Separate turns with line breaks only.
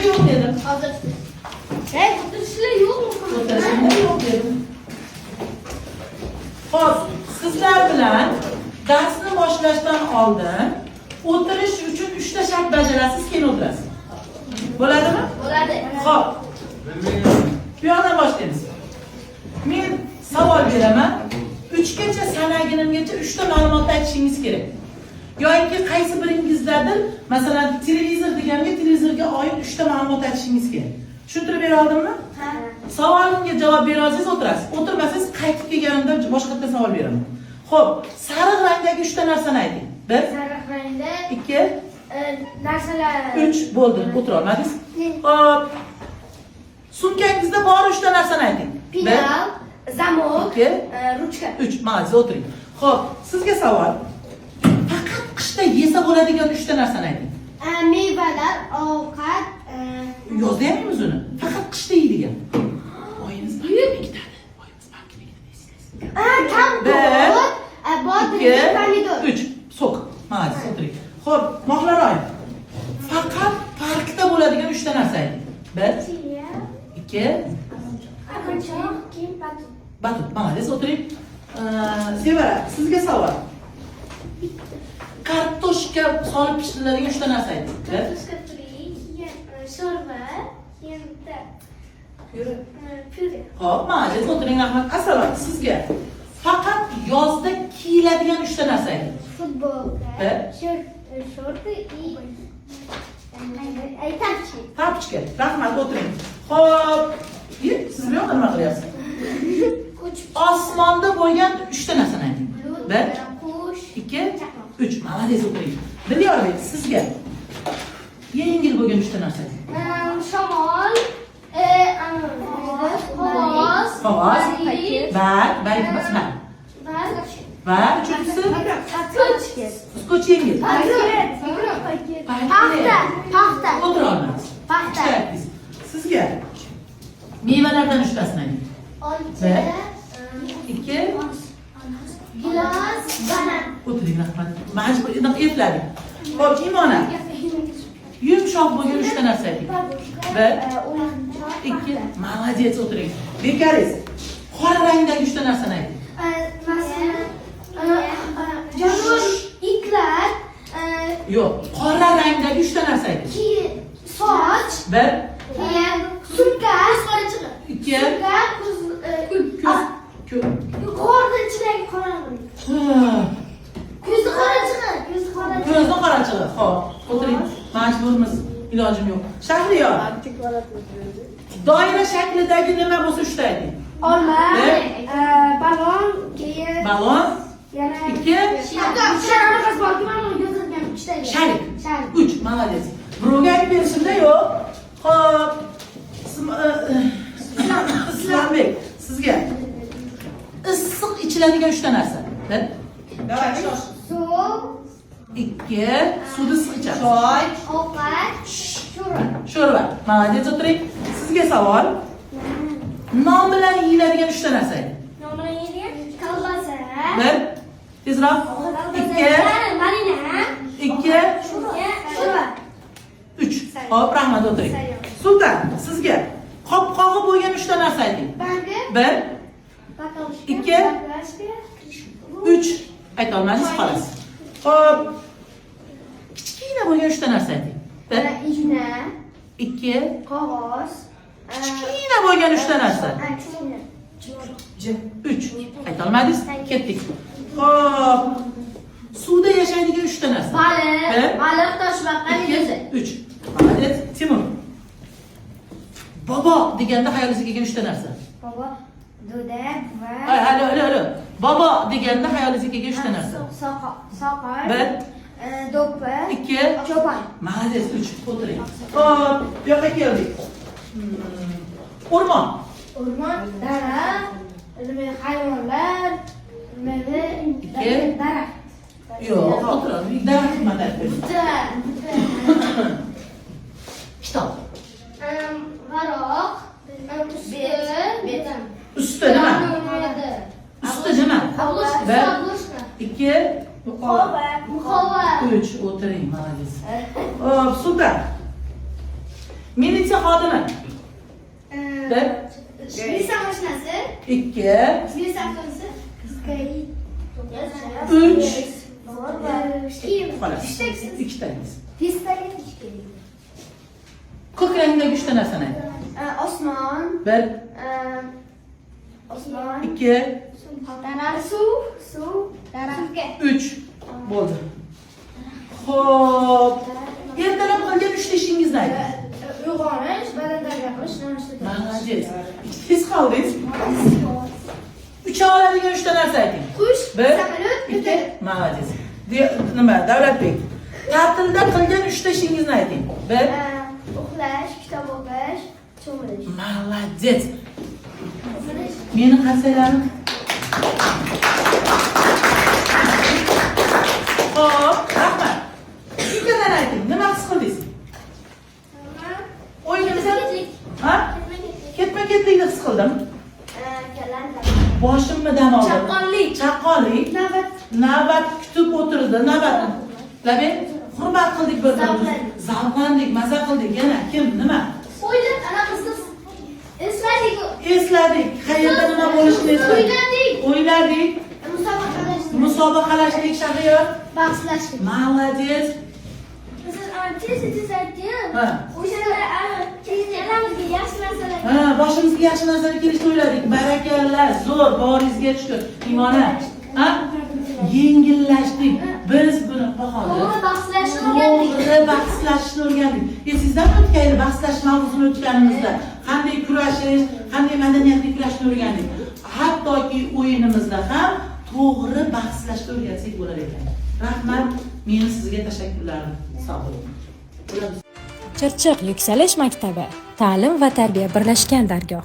yo'q dedim.
Hozir. O'tirishlar yo'qmi?
O'tirishlar yo'q dedim. Xo'p, sizlar bilan darsni boshlashdan oldin o'tirish uchun 3 ta shart bajarasiz, keyin o'tirasiz. Bo'ladimi?
Bo'ladi.
Xo'p. Bu yoqdan boshlaymiz. Men savol beraman. 3 gacha sanagunimgacha 3 ta ma'lumot aytishingiz kerak. Yoki qaysi biringizdadir, masalan, televizor deganga televizorga oid 3 ta ma'lumot aytishingiz kerak. Tushuntirib bera oldimmi?
Ha.
Savolimga javob bera olsangiz o'tirasiz. O'tirmasangiz qaytib kelganimda boshqacha savol beraman. Xo'p, sariq rangdagi 3 ta narsani ayting. 1,
Sariq rangda
2,
narsalar
3 bo'ldi. O'tira olmadingiz. Xo'p. Sumkangizda bor 3 ta narsani ayting.
Pinal, zamok,
ikki,
ruchka.
3. Ma'lum, o'tiring. Xo'p, sizga savol. Faqat qishda yesa bo'ladigan 3 ta narsani ayting.
Meyvalar, ovqat,
Yozda yemamiz uni. Faqat qishda yeydigan. Oyimiz ikkitadi. Oyimiz ikkitadi deysizlar.
kompot, bodring, pomidor.
3. Sok. Ma'lum, o'tiring. Xo'p, Mohlaroy. Faqat parkda bo'ladigan 3 ta narsa ayting. 1, 2, batut. Ma'lum, o'tiring. Sevara, sizga savol. Kartoshka solib pishiriladigan 3 ta narsa ayting.
Kartoshka puri, sho'rva, endi pyure.
Xo'p, ma'lum, o'tiring, rahmat. Assalom, sizga faqat yozda kiyiladigan 3 ta narsa ayting.
Futbolka, shorti и тапчи.
Tapchka. Rahmat, o'tiring. Xo'p, siz bu yoqda nima qilyapsiz? Osmonda bo'lgan 3 ta narsani ayting. 1,
Qush,
2, 3. Ma'lum, o'tiring. Dilyorbek, sizga yengil bo'lgan 3 ta narsa ayting.
shamol, qog'oz,
Qog'oz,
barg,
barg emas, barg.
barg,
Va uchinchisi skoch yengil.
paxta,
O'tira olmaysiz.
Paxta.
Ishlayapsiz. Sizga mevalardan 3 tasini ayting.
olcha,
2,
gilos, banan.
o'tiring, rahmat. Majbur epladik. Xo'p, Imona, yumshoq bo'lgan 3 ta narsa ayting. 1, 2, молодец, o'tiring. Bekaris, qora rangdagi 3 ta narsani ayting.
Jonivor, itlar,
Yo'q, qora rangdagi 3 ta narsa ayting.
soch,
1,
sumka,
2,
qo'rni ichidagi qorong'i. Ko'zi qorachig'i,
ko'zni qorachig'i. Xo'p, o'tiring. Majburmiz, ilojim yo'q. Shahriyor, doira shaklidagi nima bo'lsa 3 ta ayting.
Olma,
Bir.
balon, keyin
Balon,
yana
2,
sharamas borki, mana uni yozilgan 3 ta.
sharik.
Sharik.
3, молодец. Birovga aytib berishimda yo'q. Xo'p. Islombek, sizga issiq ichiladigan 3 ta narsa. 1,
Suv,
2, suvni issiq ichasiz.
ovqat, sho'rva.
Sho'rva. Молодец, o'tiring. Sizga savol. Non bilan yeyiladigan 3 ta narsa ayting.
Nomini yeydigan kolbasa.
1, tezroq. 2,
Marina.
2,
Sho'rva.
3. Xo'p, rahmat, o'tiring. Sultan, sizga qopqog'i bo'lgan 3 ta narsa ayting.
Bangi.
1,
Bakaloshka.
Ikki. 3. Ayta olmadingiz, xolos. Xo'p. Kichkina bo'lgan 3 ta narsa ayting. 1,
Igna,
2,
qog'oz.
kichkina bo'lgan 3 ta narsa.
Kichkina.
3. Ayta olmadingiz, ketdik. Xo'p. Suvda yashaydigan 3 ta narsa.
Baliq, toshbaqa,
2,
meduza.
3. Молодец, Timur. Bobo deganda xayolingizga kelgan 3 ta narsa.
Bobo, duda va
Halo. Bobo deganda xayolingizga kelgan 3 ta narsa.
soqol,
1,
do'ppi,
2,
cho'pon.
Молодец, 3. O'tiring. Xo'p, bu yoqqa keldik. O'rmon.
O'rmon, daraxt, hayvonlar,
Ikki.
daraxt.
Yo'q, o'tiramiz. Daraxt nima tartib? Kitob.
Varoq,
Usti nima? Usti nima? Bir, 2,
muqova.
3. O'tiring, молодец. Hop, Sultan. Militsiya xodimi. Bir.
Militsiya mashinasi.
2,
Militsiya avtobusi.
3.
Kiyim.
Xolos.
Ishtaksiz.
2 tangiz.
Pistolet.
Ko'k rangdagi 3 ta narsani ayting.
Osmon.
1,
Osmon.
2,
Dara. Suv. Dara.
3. Bo'ldi. Xo'p. Ertalab qilgan 3 ta ishingizni ayting.
Uyg'onish, badan tarbiya qilish, nonushta
Молодец. Tez qoldingiz. 3 oladigan 3 ta narsa ayting.
Qush,
1,
samolyot,
2, молодец. Nima, Davlatbek. Ta'tilda qilgan 3 ta ishingizni ayting. 1,
uxlash, kitob o'qish, cho'milish.
молодец. Meni qarsaylarim. Xo'p, rahmat. Ikkadan ayting. Nima his qildingiz? O'yinimiz ha? Ketma-ketlikni his qildim. Boshimni dam oldim. Chaqqonlik. Navbat kutib o'tirdi. Navbatni. Labin, hurmat qildik bir-birimizni. Zavqlandik, maza qildik. Yana kim, nima?
O'ylab, ana qiziq. Esladik.
Esladik. Qayerda nima bo'lishini esladik. O'yladik. Musobaqalashdik, Shahriyor.
Bahslashdik.
Молодец.
Tez aytdim.
Ha.
O'shalarga yaxshi narsalar.
Ha, boshimizga yaxshi narsalar kelishni o'yladik. Barakalla, zo'r, boringizga shukur. Imona. Ha? Yengillashdik. Biz buni baholi.
To'g'ri bahslashni o'rgandik.
To'g'ri bahslashni o'rgandik. Sizdan o'tgan bahslash mavzusini o'tganimizda qanday kurashish, qanday madaniyatli kurashni o'rgandik. Hattoki o'yinimizda ham to'g'ri bahslashni o'rgatsak bo'lar ekan. Rahmat, men sizga tashakkurlarim. Sog' bo'ling.
Chirchiq yuksalish maktabi, ta'lim va tarbiya birlashgan dargoh.